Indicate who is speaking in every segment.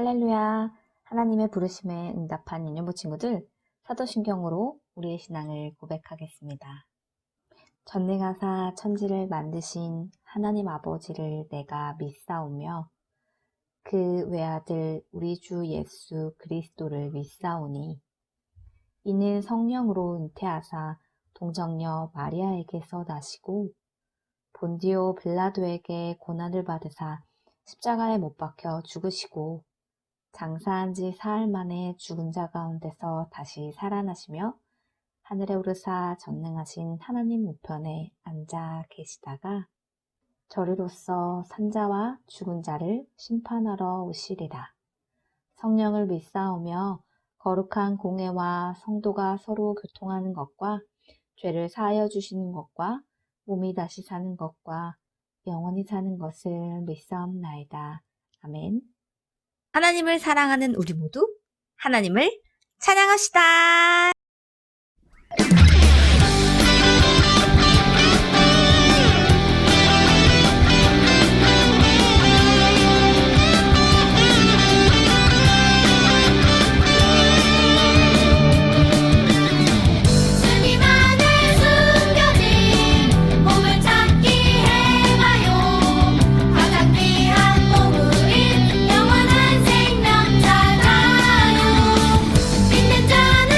Speaker 1: 할렐루야. 하나님의 부르심에 응답한 유년부 친구들, 사도신경으로 우리의 신앙을 고백하겠습니다. 전능하사 천지를 만드신 하나님 아버지를 내가 믿사오며 그 외아들 우리 주 예수 그리스도를 믿사오니 이는 성령으로 잉태하사 동정녀 마리아에게서 나시고 본디오 빌라도에게 고난을 받으사 십자가에 못 박혀 죽으시고 장사한 지 사흘 만에 죽은 자 가운데서 다시 살아나시며 하늘에 오르사 전능하신 하나님 우편에 앉아 계시다가 저리로서 산자와 죽은 자를 심판하러 오시리라. 성령을 믿사오며 거룩한 공회와 성도가 서로 교통하는 것과 죄를 사하여 주시는 것과 몸이 다시 사는 것과 영원히 사는 것을 믿사옵나이다. 아멘.
Speaker 2: 하나님을 사랑하는 우리 모두 하나님을 찬양합시다.
Speaker 3: 주님 안에 숨겨진 몸을 찾기 해봐요. 가장 귀한 보물인 영원한 생명 찾아요. 믿는 자는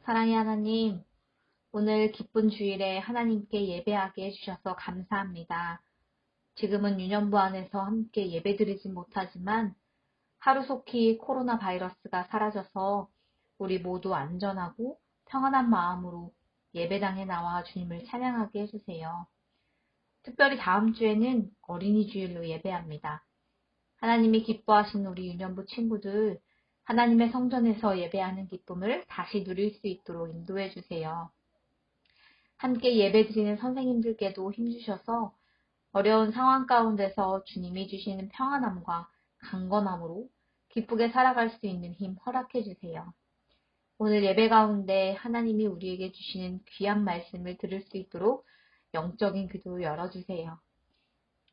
Speaker 1: 사랑의 하나님, 오늘 기쁜 주일에 하나님께 예배하게 해주셔서 감사합니다. 지금은 유년부 안에서 함께 예배드리지 못하지만 하루속히 코로나 바이러스가 사라져서 우리 모두 안전하고 평안한 마음으로 예배당에 나와 주님을 찬양하게 해주세요. 특별히 다음 주에는 어린이 주일로 예배합니다. 하나님이 기뻐하시는 우리 유년부 친구들, 하나님의 성전에서 예배하는 기쁨을 다시 누릴 수 있도록 인도해 주세요. 함께 예배드리는 선생님들께도 힘주셔서 어려운 상황 가운데서 주님이 주시는 평안함과 강건함으로 기쁘게 살아갈 수 있는 힘 허락해 주세요. 오늘 예배 가운데 하나님이 우리에게 주시는 귀한 말씀을 들을 수 있도록 영적인 귀도 열어주세요.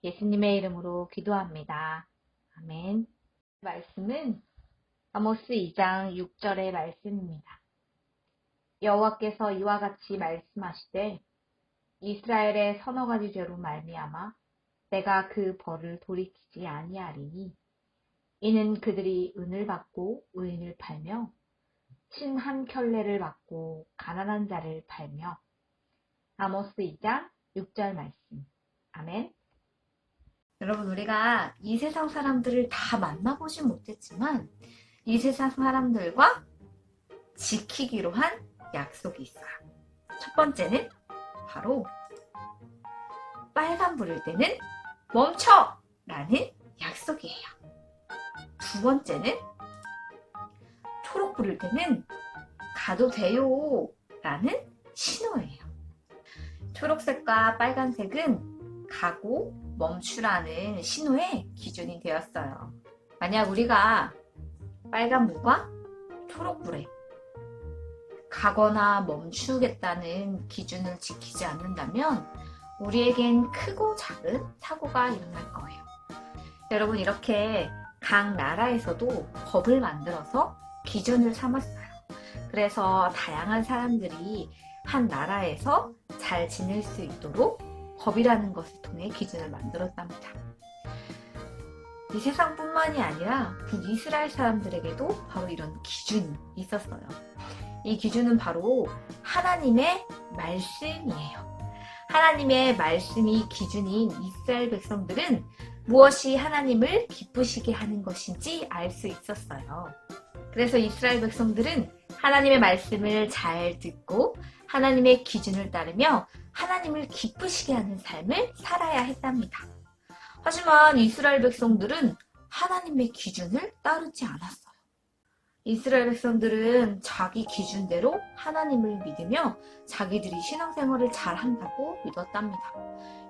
Speaker 1: 예수님의 이름으로 기도합니다. 아멘. 말씀은 아모스 2장 6절의 말씀입니다. 여호와께서 이와 같이 말씀하시되 이스라엘의 서너 가지 죄로 말미암아 내가 그 벌을 돌이키지 아니하리니 이는 그들이 은을 받고 의인을 팔며 친 한 켤레를 받고 가난한 자를 팔며. 아모스 2장 6절 말씀. 아멘.
Speaker 2: 여러분, 우리가 이 세상 사람들을 다 만나보진 못했지만 이 세상 사람들과 지키기로 한 약속이 있어요. 첫 번째는 바로 빨간 불일 때는 멈춰! 라는 약속이에요. 두 번째는 초록 불일 때는 가도 돼요! 라는 신호예요. 초록색과 빨간색은 가고 멈추라는 신호의 기준이 되었어요. 만약 우리가 빨간불과 초록불에 가거나 멈추겠다는 기준을 지키지 않는다면 우리에겐 크고 작은 사고가 일어날 거예요. 여러분, 이렇게 각 나라에서도 법을 만들어서 기준을 삼았어요. 그래서 다양한 사람들이 한 나라에서 잘 지낼 수 있도록 법이라는 것을 통해 기준을 만들었답니다. 이 세상뿐만이 아니라 북이스라엘 사람들에게도 바로 이런 기준이 있었어요. 이 기준은 바로 하나님의 말씀이에요. 하나님의 말씀이 기준인 이스라엘 백성들은 무엇이 하나님을 기쁘시게 하는 것인지 알 수 있었어요. 그래서 이스라엘 백성들은 하나님의 말씀을 잘 듣고 하나님의 기준을 따르며 하나님을 기쁘시게 하는 삶을 살아야 했답니다. 하지만 이스라엘 백성들은 하나님의 기준을 따르지 않았어요. 이스라엘 백성들은 자기 기준대로 하나님을 믿으며 자기들이 신앙생활을 잘 한다고 믿었답니다.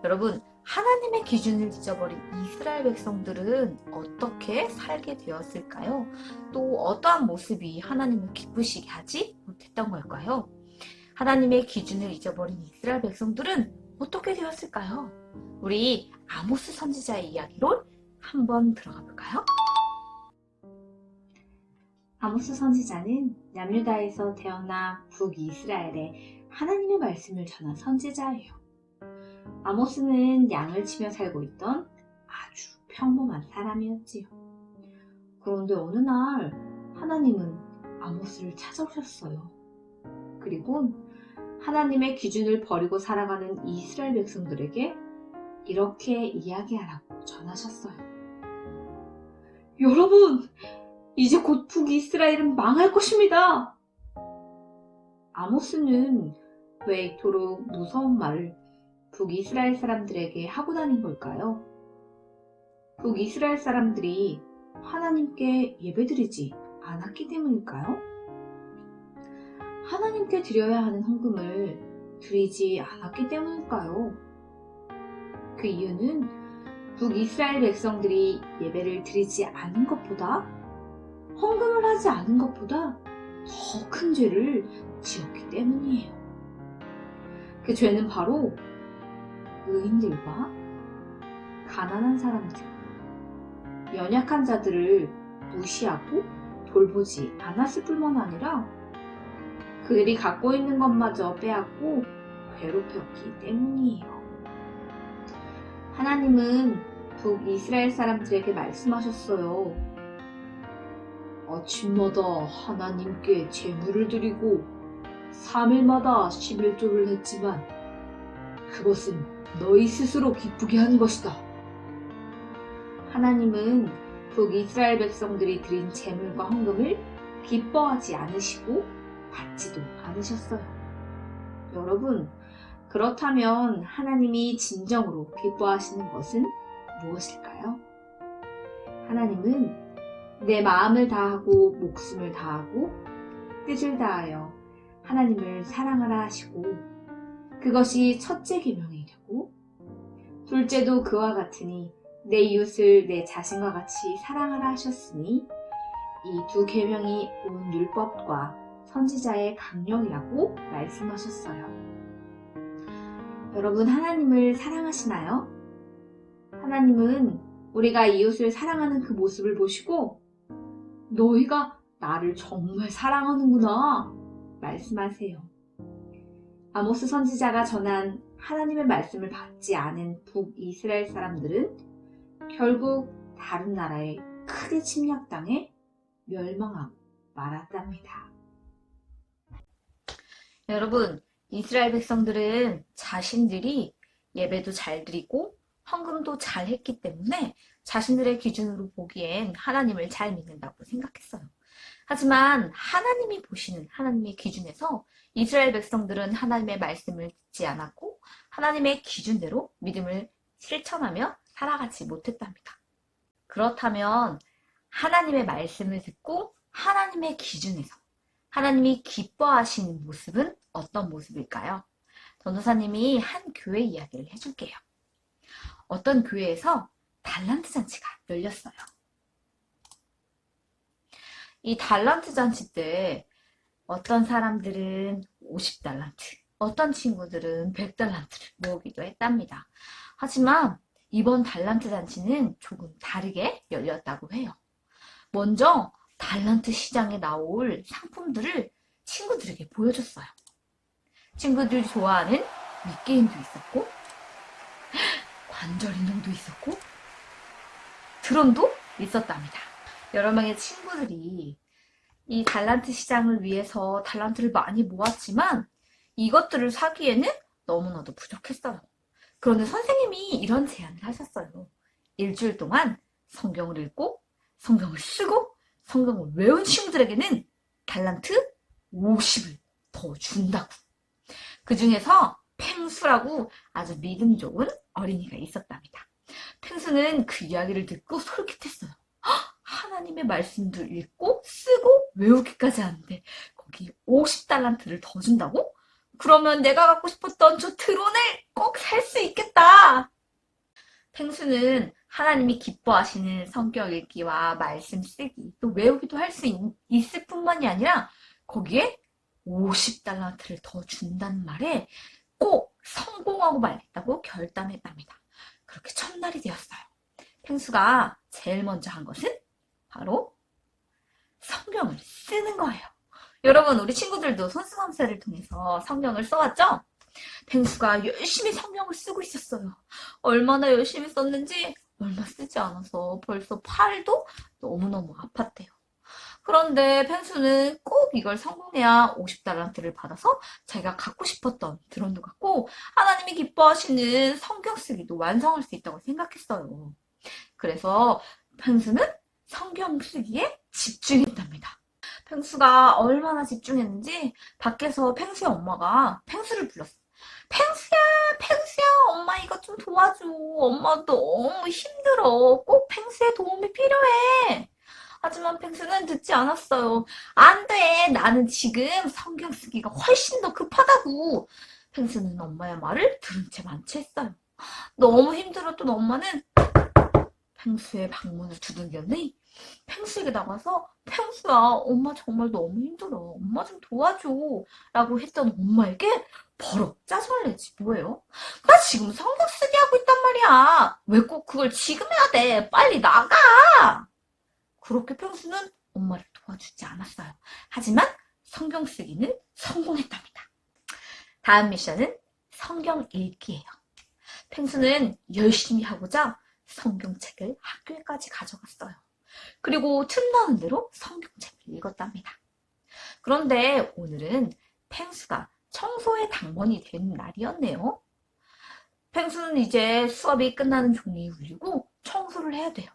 Speaker 2: 여러분, 하나님의 기준을 잊어버린 이스라엘 백성들은 어떻게 살게 되었을까요? 또 어떠한 모습이 하나님을 기쁘시게 하지 못했던 걸까요? 하나님의 기준을 잊어버린 이스라엘 백성들은 어떻게 되었을까요? 우리 아모스 선지자의 이야기로 한번 들어가 볼까요?
Speaker 1: 아모스 선지자는 남유다에서 태어나 북이스라엘에 하나님의 말씀을 전한 선지자예요. 아모스는 양을 치며 살고 있던 아주 평범한 사람이었지요. 그런데 어느 날 하나님은 아모스를 찾아오셨어요. 그리고 하나님의 기준을 버리고 살아가는 이스라엘 백성들에게 이렇게 이야기하라고 전하셨어요. 여러분! 이제 곧 북이스라엘은 망할 것입니다. 아모스는 왜 이토록 무서운 말을 북이스라엘 사람들에게 하고 다닌 걸까요? 북이스라엘 사람들이 하나님께 예배드리지 않았기 때문일까요? 하나님께 드려야 하는 헌금을 드리지 않았기 때문일까요? 그 이유는 북이스라엘 백성들이 예배를 드리지 않은 것보다 헌금을 하지 않은 것보다 더 큰 죄를 지었기 때문이에요. 그 죄는 바로 의인들과 가난한 사람들, 연약한 자들을 무시하고 돌보지 않았을 뿐만 아니라 그들이 갖고 있는 것마저 빼앗고 괴롭혔기 때문이에요. 하나님은 북이스라엘 사람들에게 말씀하셨어요. 아침마다 하나님께 제물을 드리고
Speaker 4: 3일마다 11조를 했지만 그것은 너희 스스로 기쁘게 한 것이다.
Speaker 2: 하나님은 북이스라엘 백성들이 드린 제물과 헌금을 기뻐하지 않으시고 받지도 않으셨어요. 여러분, 그렇다면 하나님이 진정으로 기뻐하시는 것은 무엇일까요? 하나님은 내 마음을 다하고 목숨을 다하고 뜻을 다하여 하나님을 사랑하라 하시고 그것이 첫째 계명이 되고 둘째도 그와 같으니 내 이웃을 내 자신과 같이 사랑하라 하셨으니 이 두 계명이 온 율법과 선지자의 강령이라고 말씀하셨어요. 여러분, 하나님을 사랑하시나요? 하나님은 우리가 이웃을 사랑하는 그 모습을 보시고 너희가 나를 정말 사랑하는구나 말씀하세요. 아모스 선지자가 전한 하나님의 말씀을 받지 않은 북이스라엘 사람들은 결국 다른 나라에 크게 침략당해 멸망하고 말았답니다. 여러분, 이스라엘 백성들은 자신들이 예배도 잘 드리고 헌금도 잘 했기 때문에 자신들의 기준으로 보기엔 하나님을 잘 믿는다고 생각했어요. 하지만 하나님이 보시는 하나님의 기준에서 이스라엘 백성들은 하나님의 말씀을 듣지 않았고 하나님의 기준대로 믿음을 실천하며 살아가지 못했답니다. 그렇다면 하나님의 말씀을 듣고 하나님의 기준에서 하나님이 기뻐하시는 모습은 어떤 모습일까요? 전도사님이 한 교회 이야기를 해줄게요. 어떤 교회에서 달란트 잔치가 열렸어요. 이 달란트 잔치 때 어떤 사람들은 50달란트, 어떤 친구들은 100달란트를 모으기도 했답니다. 하지만 이번 달란트 잔치는 조금 다르게 열렸다고 해요. 먼저 달란트 시장에 나올 상품들을 친구들에게 보여줬어요. 친구들이 좋아하는 미게임도 있었고 관절 인형도 있었고 드론도 있었답니다. 여러 명의 친구들이 이 달란트 시장을 위해서 달란트를 많이 모았지만 이것들을 사기에는 너무나도 부족했어요. 그런데 선생님이 이런 제안을 하셨어요. 일주일 동안 성경을 읽고 성경을 쓰고 성경을 외운 친구들에게는 달란트 50을 더 준다고. 그 중에서 펭수라고 아주 믿음 좋은 어린이가 있었답니다. 펭수는 그 이야기를 듣고 솔깃했어요. 하나님의 말씀도 읽고 쓰고 외우기까지 하는데 거기 50달란트를 더 준다고? 그러면 내가 갖고 싶었던 저 드론을 꼭 살 수 있겠다. 펭수는 하나님이 기뻐하시는 성경 읽기와 말씀 쓰기 또 외우기도 할 수 있을 뿐만이 아니라 거기에 50달란트를 더 준다는 말에 꼭 성공하고 말겠다고 결단했답니다. 그렇게 첫날이 되었어요. 펭수가 제일 먼저 한 것은 바로 성경을 쓰는 거예요. 여러분, 우리 친구들도 손수감사를 통해서 성경을 써왔죠? 펭수가 열심히 성경을 쓰고 있었어요. 얼마나 열심히 썼는지 얼마 쓰지 않아서 벌써 팔도 너무너무 아팠대요. 그런데 펭수는 꼭 이걸 성공해야 50달란트를 받아서 자기가 갖고 싶었던 드론도 갖고 하나님이 기뻐하시는 성경 쓰기도 완성할 수 있다고 생각했어요. 그래서 펭수는 성경 쓰기에 집중했답니다. 펭수가 얼마나 집중했는지 밖에서 펭수의 엄마가 펭수를 불렀어요. 펭수야, 엄마 이것 좀 도와줘. 엄마 너무 힘들어. 꼭 펭수의 도움이 필요해. 하지만 펭수는 듣지 않았어요. 안 돼. 나는 지금 성경 쓰기가 훨씬 더 급하다고. 펭수는 엄마의 말을 들은 채 만취했어요. 너무 힘들었던 엄마는 펭수의 방문을 두들겼니? 펭수에게 나가서 펭수야, 엄마 정말 너무 힘들어. 엄마 좀 도와줘. 라고 했던 엄마에게 버럭 짜증을 내지 뭐예요? 나 지금 성경 쓰기 하고 있단 말이야. 왜 꼭 그걸 지금 해야 돼? 빨리 나가! 그렇게 펭수는 엄마를 도와주지 않았어요. 하지만 성경 쓰기는 성공했답니다. 다음 미션은 성경 읽기예요. 펭수는 열심히 하고자 성경책을 학교에까지 가져갔어요. 그리고 틈나는 대로 성경책을 읽었답니다. 그런데 오늘은 펭수가 청소의 당번이 된 날이었네요. 펭수는 이제 수업이 끝나는 종이 울리고 청소를 해야 돼요.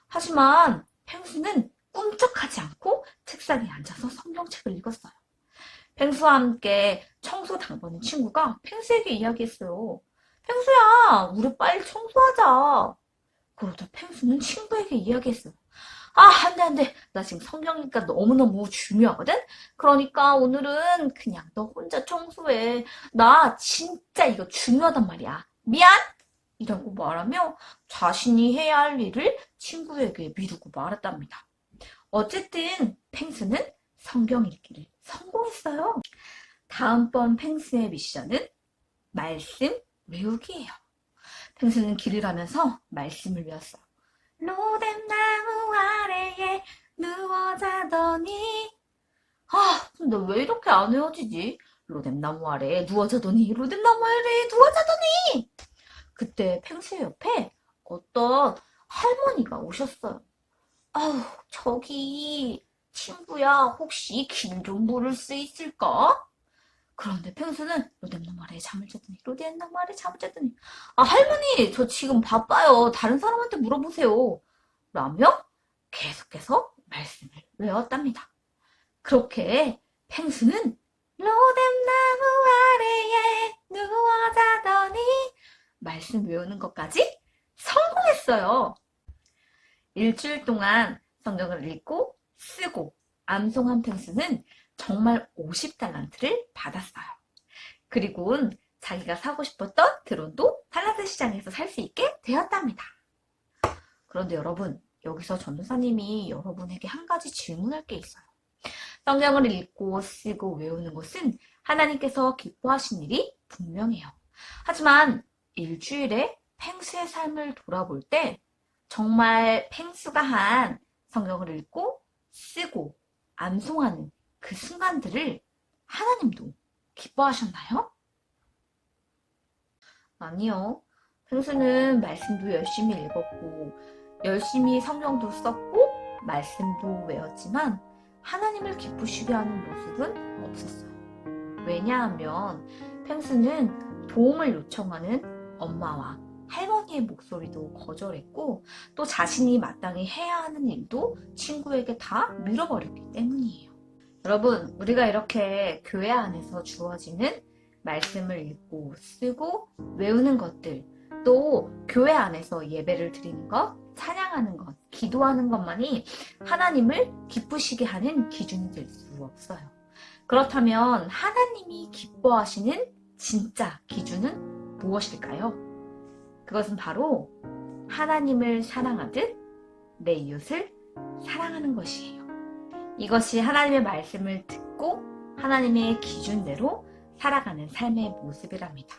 Speaker 2: 하지만 펭수는 꿈쩍하지 않고 책상에 앉아서 성경책을 읽었어요. 펭수와 함께 청소 당번인 친구가 펭수에게 이야기했어요. 펭수야, 우리 빨리 청소하자. 그러자 펭수는 친구에게 이야기했어요. 아, 안 돼. 나 지금 성경 읽기가 너무너무 중요하거든? 그러니까 오늘은 그냥 너 혼자 청소해. 나 진짜 이거 중요하단 말이야. 미안! 이라고 말하며 자신이 해야 할 일을 친구에게 미루고 말았답니다. 어쨌든 펭수는 성경 읽기를 성공했어요. 다음번 펭수의 미션은 말씀 외우기예요. 펭수는 길을 가면서 말씀을 외웠어요. 로뎀나무 아래에 누워 자더니 근데 왜 이렇게 안 외워지지? 로뎀나무 아래에 누워 자더니 로뎀나무 아래에 누워 자더니 그때 펭수의 옆에 어떤 할머니가 오셨어요. 아우, 저기 친구야, 혹시 길 좀 물을 수 있을까? 그런데 펭수는 로뎀나무 아래에 잠을 잤더니 로뎀나무 아래에 잠을 잤더니 할머니, 저 지금 바빠요. 다른 사람한테 물어보세요. 라며 계속해서 말씀을 외웠답니다. 그렇게 펭수는 로뎀나무 아래에 누워 자더니 말씀 외우는 것까지 성공했어요. 일주일 동안 성경을 읽고 쓰고 암송한 펭수는 정말 50달란트를 받았어요. 그리고는 자기가 사고 싶었던 드론도 달란트 시장에서 살 수 있게 되었답니다. 그런데 여러분, 여기서 전도사님이 여러분에게 한 가지 질문할 게 있어요. 성경을 읽고 쓰고 외우는 것은 하나님께서 기뻐하신 일이 분명해요. 하지만 일주일에 펭수의 삶을 돌아볼 때 정말 펭수가 한 성경을 읽고 쓰고 암송하는 그 순간들을 하나님도 기뻐하셨나요? 아니요. 펭수는 말씀도 열심히 읽었고 열심히 성경도 썼고 말씀도 외웠지만 하나님을 기쁘시게 하는 모습은 없었어요. 왜냐하면 펭수는 도움을 요청하는 엄마와 할머니의 목소리도 거절했고 또 자신이 마땅히 해야 하는 일도 친구에게 다 밀어버렸기 때문이에요. 여러분, 우리가 이렇게 교회 안에서 주어지는 말씀을 읽고 쓰고 외우는 것들, 또 교회 안에서 예배를 드리는 것, 찬양하는 것, 기도하는 것만이 하나님을 기쁘시게 하는 기준이 될 수 없어요. 그렇다면 하나님이 기뻐하시는 진짜 기준은 무엇일까요? 그것은 바로 하나님을 사랑하듯 내 이웃을 사랑하는 것이에요. 이것이 하나님의 말씀을 듣고 하나님의 기준대로 살아가는 삶의 모습이랍니다.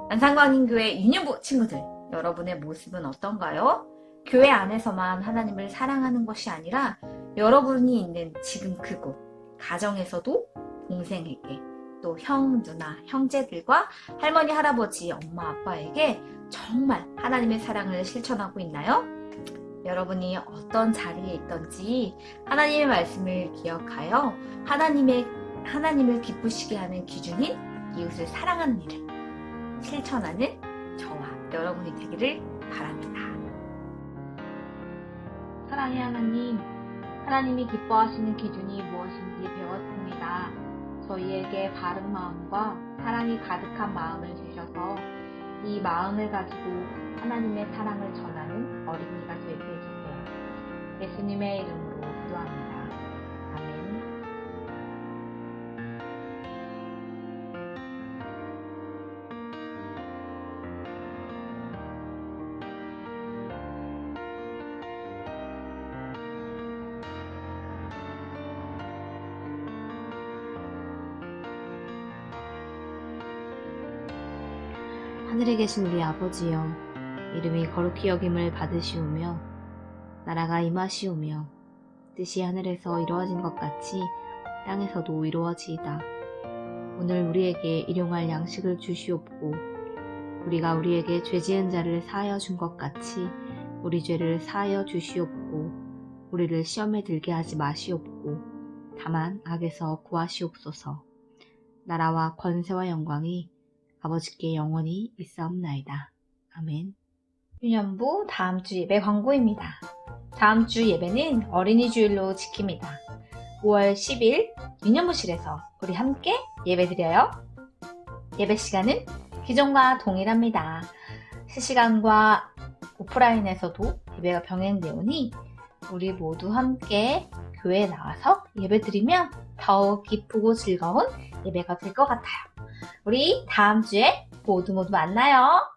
Speaker 2: 안산광인교회 유년부 친구들, 여러분의 모습은 어떤가요? 교회 안에서만 하나님을 사랑하는 것이 아니라 여러분이 있는 지금 그곳, 가정에서도 동생에게, 또 형, 누나, 형제들과 할머니, 할아버지, 엄마, 아빠에게 정말 하나님의 사랑을 실천하고 있나요? 여러분이 어떤 자리에 있던지 하나님의 말씀을 기억하여 하나님을 기쁘시게 하는 기준인 이웃을 사랑하는 일을 실천하는 저와 여러분이 되기를 바랍니다.
Speaker 1: 사랑의 하나님, 하나님이 기뻐하시는 기준이 무엇인지 배웠습니다. 저희에게 바른 마음과 사랑이 가득한 마음을 주셔서 이 마음을 가지고 하나님의 사랑을 전하는 어린이가 되게 해주세요. 예수님의 이름으로 기도합니다. 아멘.
Speaker 5: 하늘에 계신 우리 아버지여, 이름이 거룩히 여김을 받으시오며 나라가 임하시오며 뜻이 하늘에서 이루어진 것 같이 땅에서도 이루어지이다. 오늘 우리에게 일용할 양식을 주시옵고 우리가 우리에게 죄 지은 자를 사하여 준 것 같이 우리 죄를 사하여 주시옵고 우리를 시험에 들게 하지 마시옵고 다만 악에서 구하시옵소서. 나라와 권세와 영광이 아버지께 영원히 있사옵나이다. 아멘.
Speaker 1: 유년부 다음 주 예배 광고입니다. 다음 주 예배는 어린이 주일로 지킵니다. 5월 10일 유년부실에서 우리 함께 예배드려요. 예배 시간은 기존과 동일합니다. 실시간과 오프라인에서도 예배가 병행되오니 우리 모두 함께 교회에 나와서 예배드리면 더욱 기쁘고 즐거운 예배가 될 것 같아요. 우리 다음 주에 모두 만나요.